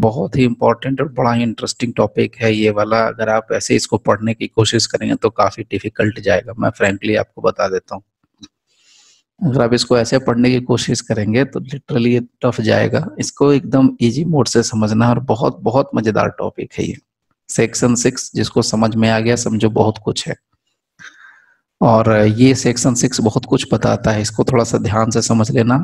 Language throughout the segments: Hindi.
बहुत ही इंपॉर्टेंट और बड़ा ही इंटरेस्टिंग टॉपिक है ये वाला। अगर आप ऐसे इसको पढ़ने की कोशिश करेंगे तो काफी डिफिकल्ट जाएगा, मैं फ्रैंकली आपको बता देता हूँ। अगर आप इसको ऐसे पढ़ने की कोशिश करेंगे तो लिटरली ये टफ जाएगा। इसको एकदम इजी मोड से समझना, और बहुत बहुत मजेदार टॉपिक है ये। सेक्शन 6 जिसको समझ में आ गया, समझो बहुत कुछ है। और ये सेक्शन 6 बहुत कुछ बताता है, इसको थोड़ा सा ध्यान से समझ लेना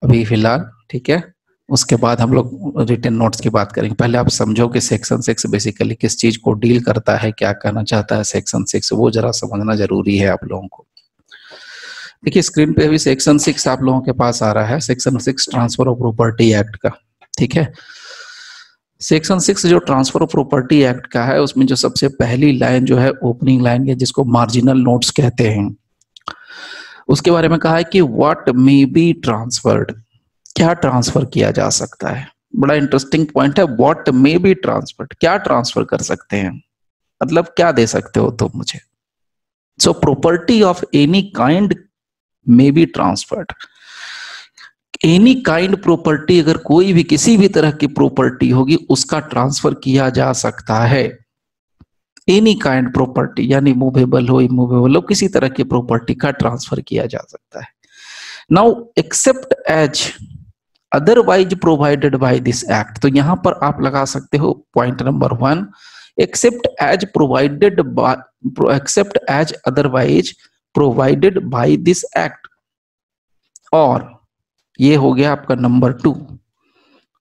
अभी फिलहाल, ठीक है। उसके बाद हम लोग रिटन नोट्स की बात करेंगे। पहले आप समझो कि सेक्शन 6 बेसिकली किस चीज को डील करता है, क्या कहना चाहता है सेक्शन 6, वो जरा समझना जरूरी है आप लोगों को। देखिए स्क्रीन पे भी सेक्शन 6 आप लोगों के पास आ रहा है, section 6 transfer of property act का, ठीक है। सेक्शन 6 जो ट्रांसफर ऑफ प्रॉपर्टी एक्ट का है, उसमें जो सबसे पहली लाइन जो है ओपनिंग लाइन है, जिसको मार्जिनल नोट्स कहते हैं, उसके बारे में कहा है कि व्हाट मे बी ट्रांसफर्ड, क्या ट्रांसफर किया जा सकता है। बड़ा इंटरेस्टिंग पॉइंट है, व्हाट मे बी ट्रांसफर्ड, क्या ट्रांसफर कर सकते हैं, मतलब क्या दे सकते हो तुम मुझे। So property of any kind may be transferred. Any kind property, अगर कोई भी किसी भी तरह की प्रॉपर्टी होगी उसका ट्रांसफर किया जा सकता है। एनी काइंड प्रॉपर्टी यानी मूवेबल हो, इमूवेबल हो, किसी तरह की प्रॉपर्टी का ट्रांसफर किया जा सकता है। Now except as otherwise provided by this act, तो यहां पर आप लगा सकते हो point number 1, except as provided by, except as otherwise provided by this act. और ये हो गया आपका number 2,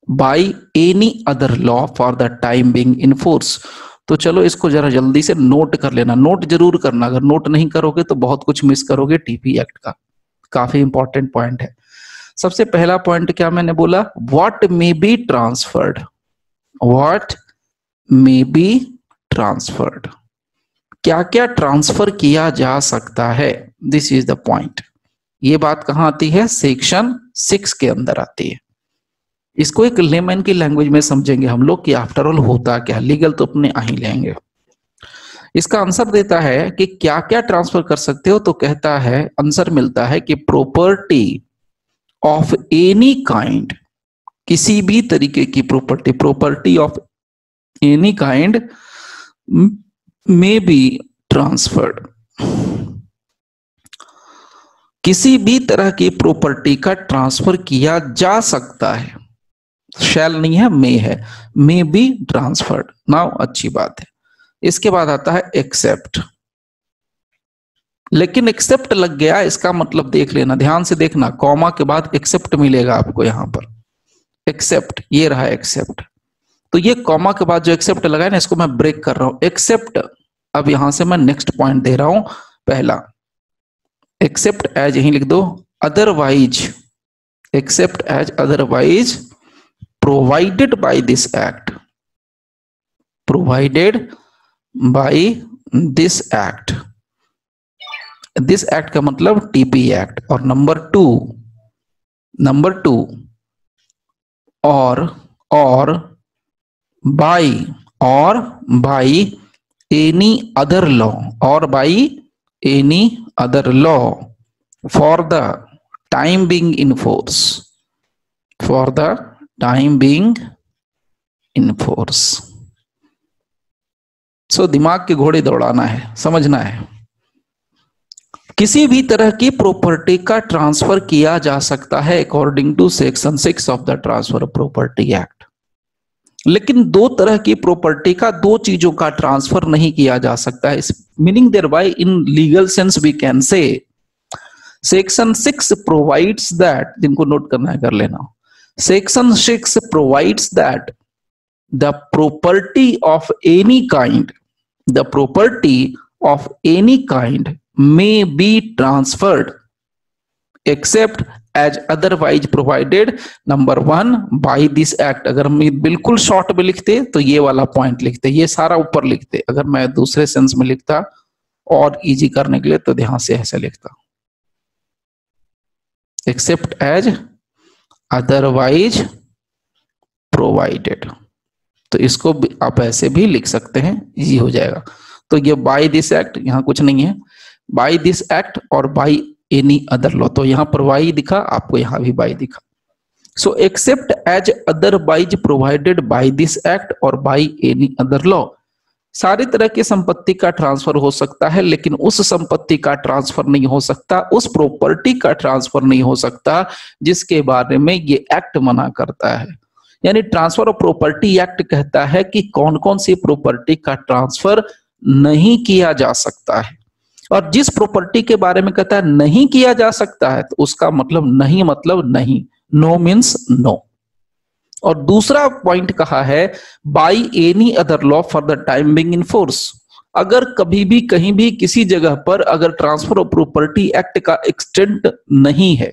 by any other law for the time being in force. तो चलो इसको जरा जल्दी से नोट कर लेना, नोट जरूर करना, अगर नोट नहीं करोगे तो बहुत कुछ मिस करोगे टीपी एक्ट का। काफी इंपॉर्टेंट पॉइंट है। सबसे पहला पॉइंट क्या मैंने बोला, what may be transferred, what may be transferred, क्या क्या ट्रांसफर किया जा सकता है, दिस इज द पॉइंट। ये बात कहां आती है, सेक्शन 6 के अंदर आती है। इसको एक लेमन की लैंग्वेज में समझेंगे हम लोग कि आफ्टर ऑल होता क्या, लीगल तो अपने आ ही लेंगे। इसका आंसर देता है कि क्या क्या ट्रांसफर कर सकते हो, तो कहता है, आंसर मिलता है कि प्रॉपर्टी ऑफ एनी काइंड, किसी भी तरीके की property, property of any kind may be transferred, किसी भी तरह की प्रॉपर्टी का ट्रांसफर किया जा सकता है। शैल नहीं है, मे है, मे बी ट्रांसफर्ड। नाउ अच्छी बात है। इसके बाद आता है एक्सेप्ट, लेकिन एक्सेप्ट लग गया, इसका मतलब देख लेना, ध्यान से देखना, कॉमा के बाद एक्सेप्ट मिलेगा आपको यहां पर, एक्सेप्ट, ये रहा एक्सेप्ट। तो ये कॉमा के बाद जो एक्सेप्ट लगा है ना, इसको मैं ब्रेक कर रहा हूं, एक्सेप्ट। अब यहां से मैं नेक्स्ट पॉइंट दे रहा हूं, पहला एक्सेप्ट एज, यहीं लिख दो, otherwise, except as otherwise provided by this act, provided by this act. This act का मतलब टीपी एक्ट। और नंबर 2 और बाय एनी अदर लॉ, और by any other law for the time being in force, for the time being in force. So दिमाग के घोड़े दौड़ाना है, समझना है। किसी भी तरह की प्रॉपर्टी का ट्रांसफर किया जा सकता है according to section 6 of the transfer of property act. लेकिन दो तरह की प्रॉपर्टी का, दो चीजों का ट्रांसफर नहीं किया जा सकता है। Meaning thereby in legal sense we can say section 6 provides that, जिनको नोट करना है कर लेना, section 6 provides that the property of any kind, the property of any kind may be transferred except as otherwise provided, number 1 by this act। अगर मैं बिल्कुल शॉर्ट में लिखते तो ये वाला पॉइंट लिखते, ये सारा ऊपर लिखते। अगर मैं दूसरे सेंस में लिखता और इजी करने के लिए तो ध्यान से ऐसे लिखता, except as otherwise provided। तो इसको आप ऐसे भी लिख सकते हैं, इजी हो जाएगा। तो ये बाय दिस एक्ट, यहां कुछ नहीं है, बाय दिस एक्ट और बाय एनी अदर लॉ। तो यहां पर बाय दिखा आपको, यहां भी बाय दिखा। So except as otherwise provided by this act और बाय एनी अदर लॉ, सारी तरह की संपत्ति का ट्रांसफर हो सकता है, लेकिन उस संपत्ति का ट्रांसफर नहीं हो सकता, उस प्रॉपर्टी का ट्रांसफर नहीं हो सकता जिसके बारे में ये एक्ट मना करता है। यानी ट्रांसफर ऑफ प्रॉपर्टी एक्ट कहता है कि कौन कौन सी प्रॉपर्टी का ट्रांसफर नहीं किया जा सकता है, और जिस प्रॉपर्टी के बारे में कहता है नहीं किया जा सकता है तो उसका मतलब नहीं, नो मीन्स नो। और दूसरा पॉइंट कहा है bye any other law for the time being in force, अगर कभी भी कहीं भी किसी जगह पर अगर ट्रांसफर ऑफ प्रॉपर्टी एक्ट का एक्सटेंट नहीं है,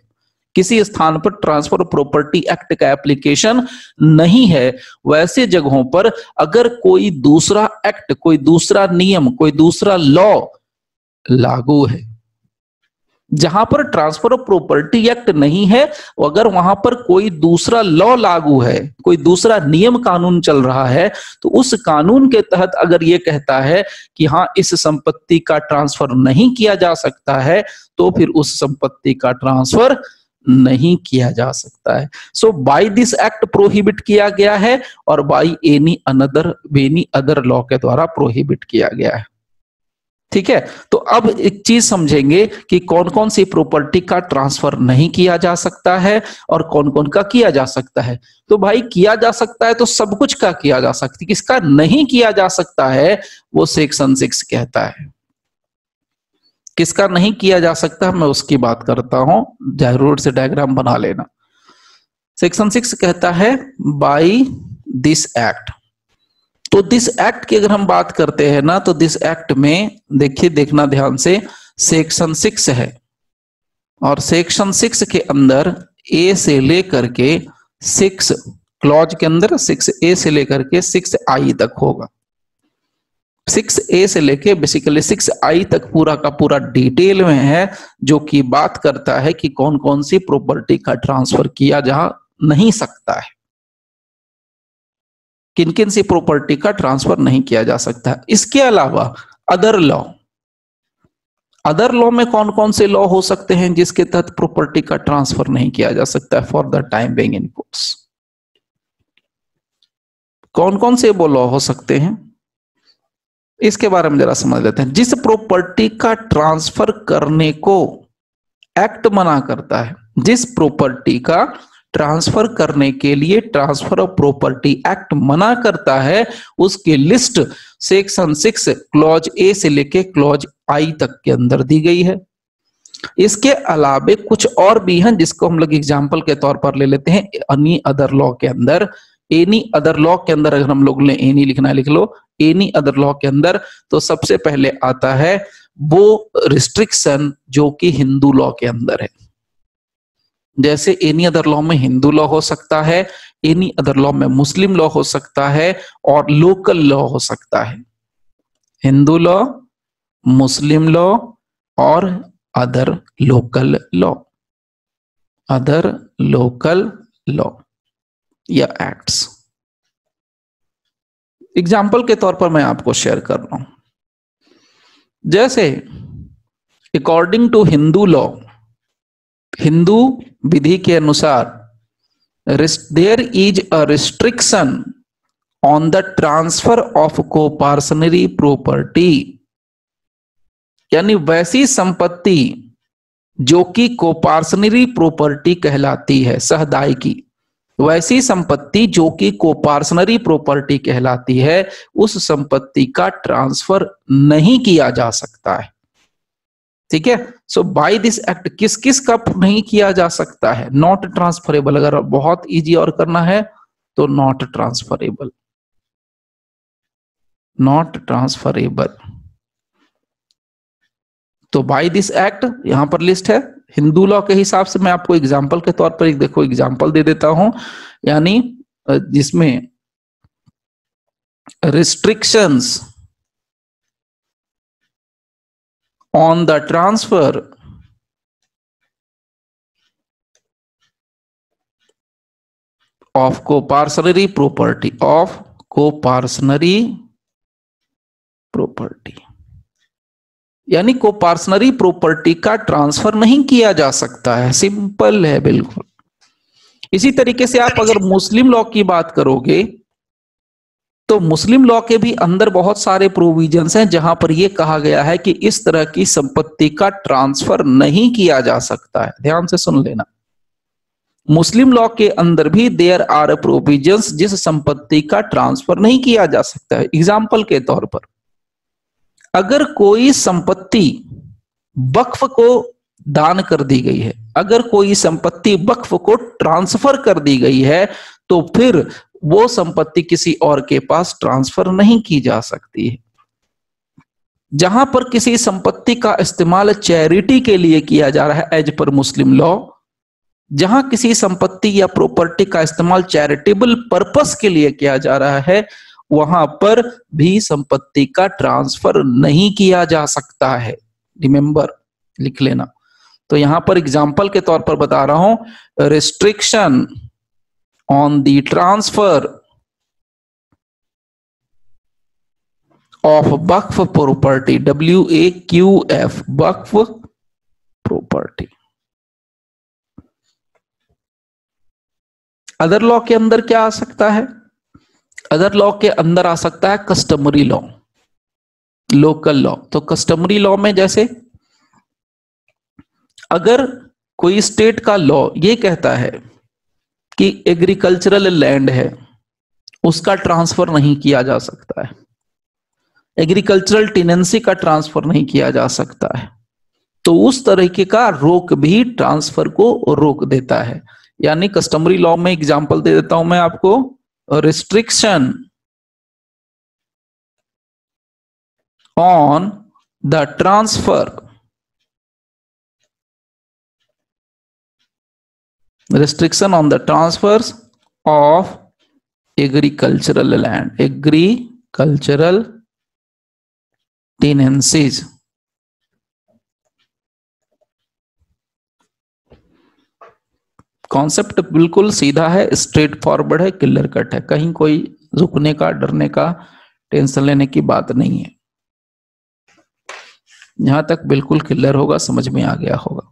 किसी स्थान पर ट्रांसफर ऑफ प्रॉपर्टी एक्ट का एप्लीकेशन नहीं है, वैसे जगहों पर अगर कोई दूसरा एक्ट, कोई दूसरा नियम, कोई दूसरा लॉ लागू है, जहां पर ट्रांसफर ऑफ प्रॉपर्टी एक्ट नहीं है, अगर वहां पर कोई दूसरा लॉ लागू है, कोई दूसरा नियम कानून चल रहा है, तो उस कानून के तहत अगर ये कहता है कि हाँ इस संपत्ति का ट्रांसफर नहीं किया जा सकता है, तो फिर उस संपत्ति का ट्रांसफर नहीं किया जा सकता है। सो बाय दिस एक्ट प्रोहिबिट किया गया है और बाय एनी अदर लॉ के द्वारा प्रोहिबिट किया गया है। ठीक है, तो अब एक चीज समझेंगे कि कौन कौन सी प्रॉपर्टी का ट्रांसफर नहीं किया जा सकता है और कौन कौन का किया जा सकता है। तो भाई किया जा सकता है तो सब कुछ का किया जा सकता है, किसका नहीं किया जा सकता है वो सेक्शन 6 कहता है। किसका नहीं किया जा सकता मैं उसकी बात करता हूं, जरूर से डायग्राम बना लेना। सेक्शन 6 कहता है बाय दिस एक्ट, तो दिस एक्ट की अगर हम बात करते हैं ना, तो दिस एक्ट में देखिए, देखना ध्यान से, सेक्शन 6 है और सेक्शन 6 के अंदर ए से लेकर के 6 क्लॉज के अंदर 6A से लेकर के 6I तक होगा। 6A से लेके बेसिकली 6I तक पूरा का पूरा डिटेल में है, जो कि बात करता है कि कौन कौन सी प्रॉपर्टी का ट्रांसफर किया जा नहीं सकता है, किन किन सी प्रॉपर्टी का ट्रांसफर नहीं किया जा सकता। इसके अलावा अदर लॉ में कौन कौन से लॉ हो सकते हैं जिसके तहत प्रॉपर्टी का ट्रांसफर नहीं किया जा सकता है for the time being in force? कौन कौन से वो लॉ हो सकते हैं इसके बारे में जरा समझ लेते हैं। जिस प्रॉपर्टी का ट्रांसफर करने को एक्ट मना करता है, जिस प्रॉपर्टी का ट्रांसफर करने के लिए ट्रांसफर ऑफ प्रॉपर्टी एक्ट मना करता है, उसकी लिस्ट सेक्शन 6 क्लॉज ए से लेके क्लॉज I तक के अंदर दी गई है। इसके अलावा कुछ और भी हैं जिसको हम लोग एग्जांपल के तौर पर ले लेते हैं। एनी अदर लॉ के अंदर, एनी अदर लॉ के अंदर अगर हम लोग ने एनी लिखना है लिख लो, एनी अदर लॉ के अंदर तो सबसे पहले आता है वो रिस्ट्रिक्शन जो कि हिंदू लॉ के अंदर है। जैसे एनी अदर लॉ में हिंदू लॉ हो सकता है, एनी अदर लॉ में मुस्लिम लॉ हो सकता है और लोकल लॉ हो सकता है। हिंदू लॉ, मुस्लिम लॉ और other local law, other local law या एक्ट्स। एग्जाम्पल के तौर पर मैं आपको शेयर कर रहा हूं। जैसे according to Hindu law, Hindu विधि के अनुसार there is a restriction on the transfer of coparcenary property, यानी वैसी संपत्ति जो कि कोपार्सनरी प्रॉपर्टी कहलाती है, सहदाई की, वैसी संपत्ति जो कि कोपार्सनरी प्रॉपर्टी कहलाती है, उस संपत्ति का ट्रांसफर नहीं किया जा सकता है। ठीक है, सो बाय दिस एक्ट किस किस का नहीं किया जा सकता है? Not transferable. अगर बहुत इजी और करना है तो नॉट ट्रांसफरेबल, नॉट ट्रांसफरेबल। तो बाय दिस एक्ट यहां पर लिस्ट है हिंदू लॉ के हिसाब से। मैं आपको एग्जांपल के तौर पर एक देखो एग्जांपल दे देता हूं, यानी जिसमें restrictions on the transfer of coparcenary property, of coparcenary property, यानी कोपार्सनरी प्रॉपर्टी का ट्रांसफर नहीं किया जा सकता है। सिंपल है बिल्कुल। इसी तरीके से आप अगर मुस्लिम लॉ की बात करोगे तो मुस्लिम लॉ के भी अंदर बहुत सारे प्रोविजंस हैं जहां पर यह कहा गया है कि इस तरह की संपत्ति का ट्रांसफर नहीं किया जा सकता है। ध्यान से सुन लेना, मुस्लिम लॉ के अंदर भी देयर आर प्रोविजंस जिस संपत्ति का ट्रांसफर नहीं किया जा सकता है। एग्जाम्पल के तौर पर, अगर कोई संपत्ति वक्फ को दान कर दी गई है, अगर कोई संपत्ति वक्फ को ट्रांसफर कर दी गई है, तो फिर वो संपत्ति किसी और के पास ट्रांसफर नहीं की जा सकती है। जहां पर किसी संपत्ति का इस्तेमाल चैरिटी के लिए किया जा रहा है एज पर मुस्लिम लॉ, जहां किसी संपत्ति या प्रॉपर्टी का इस्तेमाल चैरिटेबल पर्पस के लिए किया जा रहा है, वहां पर भी संपत्ति का ट्रांसफर नहीं किया जा सकता है। रिमेंबर, लिख लेना। तो यहां पर एग्जाम्पल के तौर पर बता रहा हूं, restriction on the transfer of Waqf property, WAQF, Waqf property. Other law के अंदर क्या आ सकता है? अदर लॉ के अंदर आ सकता है कस्टमरी लॉ, लोकल लॉ। तो कस्टमरी लॉ में जैसे अगर कोई स्टेट का लॉ ये कहता है कि एग्रीकल्चरल लैंड है, उसका ट्रांसफर नहीं किया जा सकता है, एग्रीकल्चरल टेनेंसी का ट्रांसफर नहीं किया जा सकता है, तो उस तरीके का रोक भी ट्रांसफर को रोक देता है। यानी कस्टमरी लॉ में एग्जांपल दे देता हूं मैं आपको, restriction on the transfer, restriction on the transfers of agricultural land, agricultural tenancies। Concept बिल्कुल सीधा है, स्ट्रेट फॉरवर्ड है, क्लियर कट है, कहीं कोई झुकने का, डरने का, टेंशन लेने की बात नहीं है। यहां तक बिल्कुल क्लियर होगा, समझ में आ गया होगा।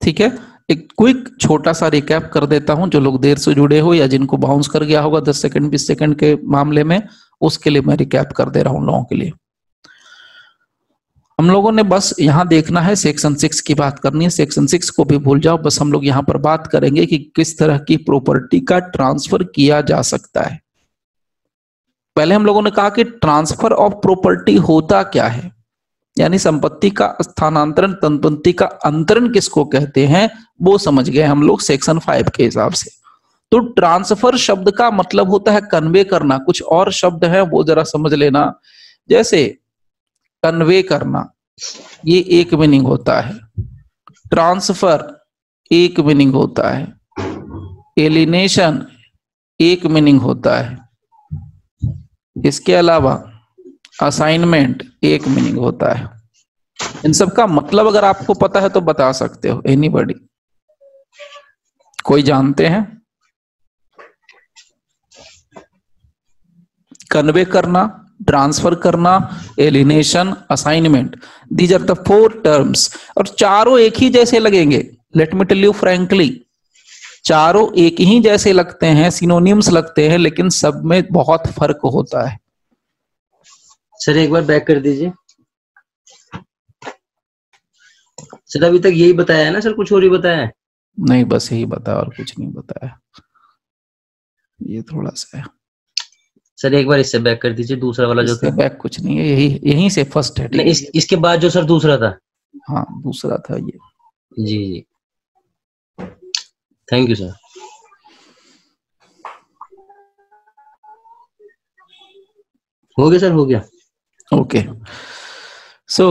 ठीक है, एक क्विक छोटा सा रिकैप कर देता हूं, जो लोग देर से जुड़े हो या जिनको बाउंस कर गया होगा 10 सेकंड 20 सेकंड के मामले में, उसके लिए मैं रिकैप कर दे रहा हूं लोगों के लिए। हम लोगों ने बस यहां देखना है, सेक्शन 6 की बात करनी है, सेक्शन 6 को भी भूल जाओ, बस हम लोग यहां पर बात करेंगे कि किस तरह की प्रॉपर्टी का ट्रांसफर किया जा सकता है। पहले हम लोगों ने कहा कि ट्रांसफर ऑफ प्रॉपर्टी होता क्या है, यानी संपत्ति का स्थानांतरण, संपत्ति का अंतरण किसको कहते हैं, वो समझ गए हम लोग सेक्शन 5 के हिसाब से। तो ट्रांसफर शब्द का मतलब होता है कन्वे करना। कुछ और शब्द है वो जरा समझ लेना, जैसे कन्वे करना, ये एक मीनिंग होता है, ट्रांसफर एक मीनिंग होता है, एलिनेशन एक मीनिंग होता है, इसके अलावा असाइनमेंट एक मीनिंग होता है। इन सब का मतलब अगर आपको पता है तो बता सकते हो, एनीबॉडी, कोई जानते हैं? कन्वे करना, ट्रांसफर करना, alienation, assignment, these are the 4 terms, और चारों एक ही जैसे लगेंगे। Let me tell you frankly, चारों एक ही जैसे लगते हैं, सिनोनिम्स लगते हैं, लेकिन सब में बहुत फर्क होता है। सर एक बार बैक कर दीजिए। सर अभी तक यही बताया है ना सर, कुछ और ही बताया है? नहीं, बस यही बताया और कुछ नहीं बताया, ये थोड़ा सा है। सर एक बार इससे बैक कर दीजिए, दूसरा वाला जो था। बैक कुछ नहीं है, यहीं से फर्स्ट है। नहीं, इसके बाद जो सर दूसरा था। हाँ, दूसरा था ये। जी जी, थैंक यू सर। हो गया सर, हो गया। ओके, सो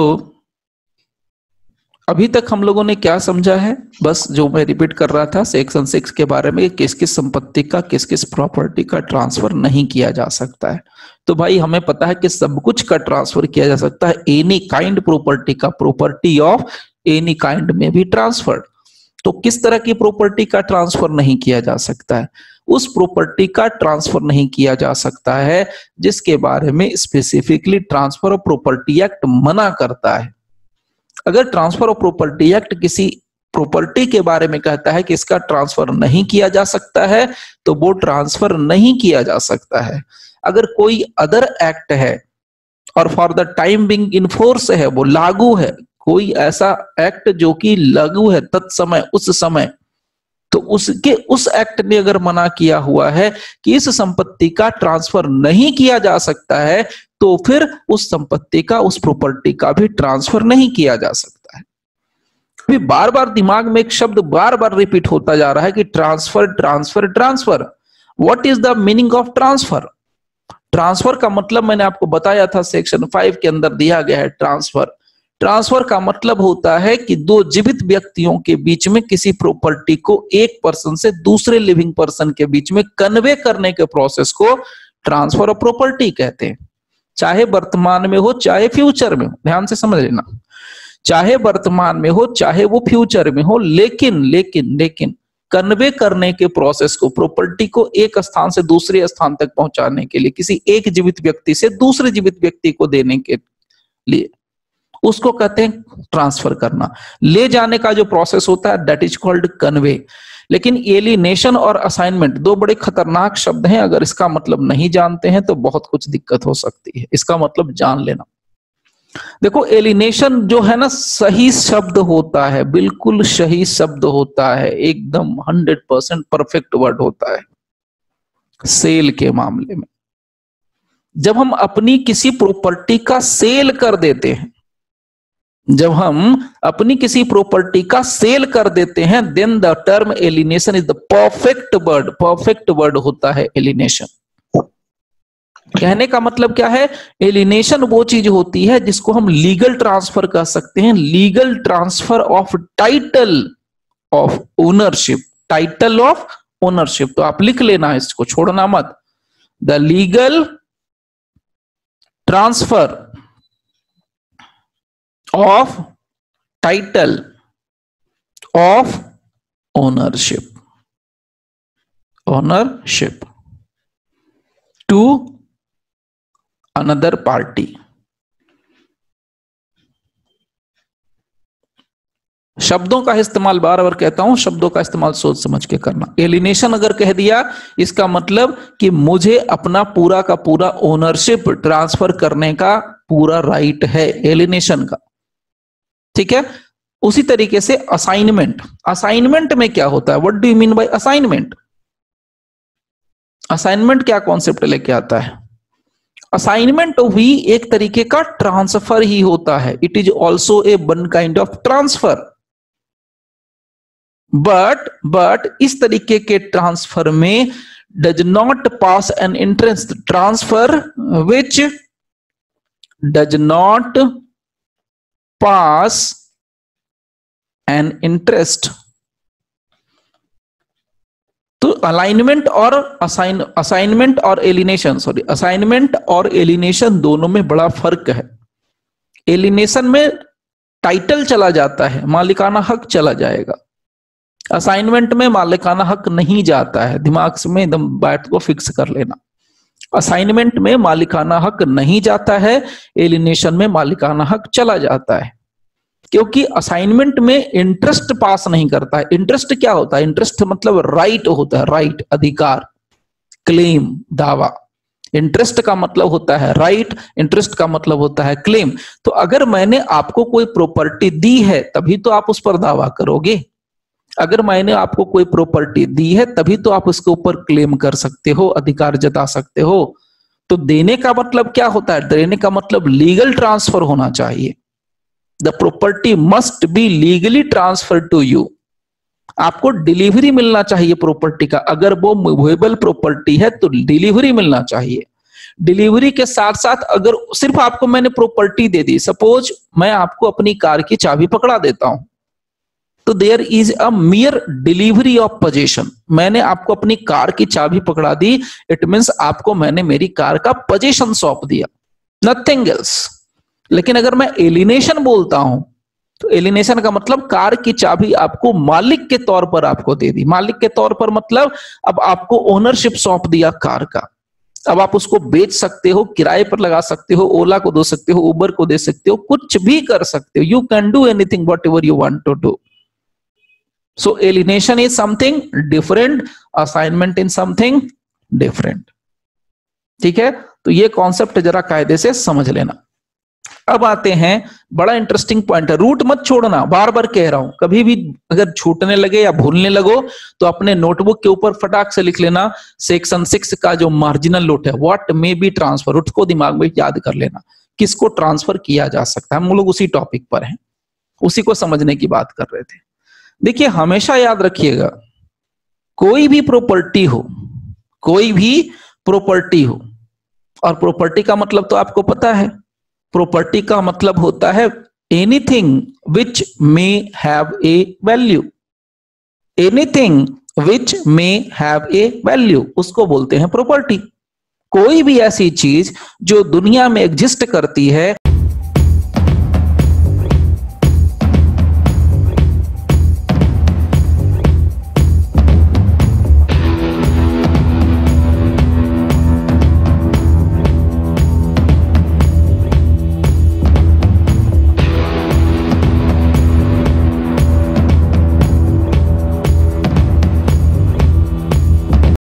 अभी तक हम लोगों ने क्या समझा है, बस जो मैं रिपीट कर रहा था सेक्शन 6 के बारे में, किस किस संपत्ति का, किस किस प्रॉपर्टी का ट्रांसफर नहीं किया जा सकता है। तो भाई हमें पता है कि सब कुछ का ट्रांसफर किया जा सकता है, एनी काइंड प्रॉपर्टी का, प्रॉपर्टी ऑफ एनी काइंड में भी ट्रांसफर। तो किस तरह की प्रॉपर्टी का ट्रांसफर नहीं किया जा सकता है? उस प्रॉपर्टी का ट्रांसफर नहीं किया जा सकता है जिसके बारे में specifically transfer of property act मना करता है। अगर ट्रांसफर ऑफ प्रॉपर्टी एक्ट किसी प्रॉपर्टी के बारे में कहता है कि इसका ट्रांसफर नहीं किया जा सकता है, तो वो ट्रांसफर नहीं किया जा सकता है। अगर कोई अदर एक्ट है और for the time being in force है, वो लागू है, कोई ऐसा एक्ट जो कि लागू है तत्समय उस समय, तो उसके उस एक्ट ने अगर मना किया हुआ है कि इस संपत्ति का ट्रांसफर नहीं किया जा सकता है, तो फिर उस संपत्ति का, उस प्रॉपर्टी का भी ट्रांसफर नहीं किया जा सकता है। अभी बार बार दिमाग में एक शब्द बार बार रिपीट होता जा रहा है कि transfer transfer transfer. What is the meaning of transfer? Transfer का मतलब मैंने आपको बताया था, सेक्शन 5 के अंदर दिया गया है। ट्रांसफर ट्रांसफर का मतलब होता है कि दो जीवित व्यक्तियों के बीच में किसी प्रॉपर्टी को एक पर्सन से दूसरे लिविंग पर्सन के बीच में कन्वे करने के प्रोसेस को ट्रांसफर ऑफ प्रॉपर्टी कहते हैं। चाहे वर्तमान में हो चाहे फ्यूचर में हो, ध्यान से समझ लेना, चाहे वर्तमान में हो चाहे वो फ्यूचर में हो, लेकिन लेकिन लेकिन कन्वे करने के प्रोसेस को, प्रॉपर्टी को एक स्थान से दूसरे स्थान तक पहुंचाने के लिए, किसी एक जीवित व्यक्ति से दूसरे जीवित व्यक्ति को देने के लिए, उसको कहते हैं ट्रांसफर करना। ले जाने का जो प्रोसेस होता है दैट इज कॉल्ड कन्वे। लेकिन एलिनेशन और असाइनमेंट दो बड़े खतरनाक शब्द हैं। अगर इसका मतलब नहीं जानते हैं तो बहुत कुछ दिक्कत हो सकती है। इसका मतलब जान लेना। देखो, एलिनेशन जो है ना, सही शब्द होता है, बिल्कुल सही शब्द होता है, एकदम 100% परफेक्ट वर्ड होता है सेल के मामले में। जब हम अपनी किसी प्रॉपर्टी का सेल कर देते हैं, जब हम अपनी किसी प्रॉपर्टी का सेल कर देते हैं, then the term alienation is the perfect word. Perfect word होता है एलिनेशन। कहने का मतलब क्या है? एलिनेशन वो चीज होती है जिसको हम लीगल ट्रांसफर कह सकते हैं। Legal transfer of title of ownership. Title of ownership, तो आप लिख लेना, इसको छोड़ना मत। The legal transfer of title of ownership to another party। शब्दों का इस्तेमाल बार बार कहता हूं, शब्दों का इस्तेमाल सोच समझ के करना। एलिनेशन अगर कह दिया, इसका मतलब कि मुझे अपना पूरा का पूरा ओनरशिप ट्रांसफर करने का पूरा राइट है एलिनेशन का, ठीक है। उसी तरीके से असाइनमेंट। असाइनमेंट में क्या होता है? What do you mean by assignment? Assignment क्या कॉन्सेप्ट लेके आता है? असाइनमेंट भी एक तरीके का ट्रांसफर ही होता है। It is also a one kind of transfer. But इस तरीके के ट्रांसफर में does not pass an interest transfer which does not pass an interest. तो अलाइनमेंट और असाइनमेंट और एलिनेशन दोनों में बड़ा फर्क है। एलिनेशन में टाइटल चला जाता है, मालिकाना हक चला जाएगा। असाइनमेंट में मालिकाना हक नहीं जाता है। दिमाग में एकदम बात को फिक्स कर लेना। असाइनमेंट में मालिकाना हक नहीं जाता है, एलिनेशन में मालिकाना हक चला जाता है। क्योंकि असाइनमेंट में इंटरेस्ट पास नहीं करता है। इंटरेस्ट क्या होता है? इंटरेस्ट मतलब राइट होता है, राइट, अधिकार, क्लेम, दावा। इंटरेस्ट का मतलब होता है राइट, इंटरेस्ट का मतलब होता है क्लेम। तो अगर मैंने आपको कोई प्रॉपर्टी दी है तभी तो आप उस पर दावा करोगे। अगर मैंने आपको कोई प्रॉपर्टी दी है तभी तो आप उसके ऊपर क्लेम कर सकते हो, अधिकार जता सकते हो। तो देने का मतलब क्या होता है? देने का मतलब लीगल ट्रांसफर होना चाहिए। The property must be legally transfer to you. आपको डिलीवरी मिलना चाहिए प्रॉपर्टी का। अगर वो मूवेबल प्रॉपर्टी है तो डिलीवरी मिलना चाहिए। डिलीवरी के साथ साथ अगर सिर्फ आपको मैंने प्रॉपर्टी दे दी, सपोज मैं आपको अपनी कार की चाबी पकड़ा देता हूं, तो there is a mere delivery of possession. मैंने आपको अपनी कार की चाबी पकड़ा दी, इट मींस आपको मैंने मेरी कार का पोजीशन सौंप दिया, नथिंग एल्स। लेकिन अगर मैं एलिनेशन बोलता हूं तो एलिनेशन का मतलब कार की चाबी आपको मालिक के तौर पर आपको दे दी। मालिक के तौर पर मतलब अब आपको ओनरशिप सौंप दिया कार का। अब आप उसको बेच सकते हो, किराए पर लगा सकते हो, ओला को दे सकते हो, उबर को दे सकते हो, कुछ भी कर सकते हो। You can do anything whatever you want to do. So alienation is something different, assignment in something different. ठीक है, तो ये कॉन्सेप्ट जरा कायदे से समझ लेना। अब आते हैं, बड़ा इंटरेस्टिंग पॉइंट है, रूट मत छोड़ना, बार बार कह रहा हूं, कभी भी अगर छूटने लगे या भूलने लगो तो अपने नोटबुक के ऊपर फटाक से लिख लेना सेक्शन 6 का जो मार्जिनल नोट है, व्हाट मे बी ट्रांसफर, उसको दिमाग में याद कर लेना, किसको ट्रांसफर किया जा सकता है। हम लोग उसी टॉपिक पर हैं, उसी को समझने की बात कर रहे थे। देखिए हमेशा याद रखिएगा, कोई भी प्रॉपर्टी हो, कोई भी प्रॉपर्टी हो, और प्रॉपर्टी का मतलब तो आपको पता है, प्रॉपर्टी का मतलब होता है anything which may have a value, anything which may have a value, उसको बोलते हैं प्रॉपर्टी। कोई भी ऐसी चीज जो दुनिया में एग्जिस्ट करती है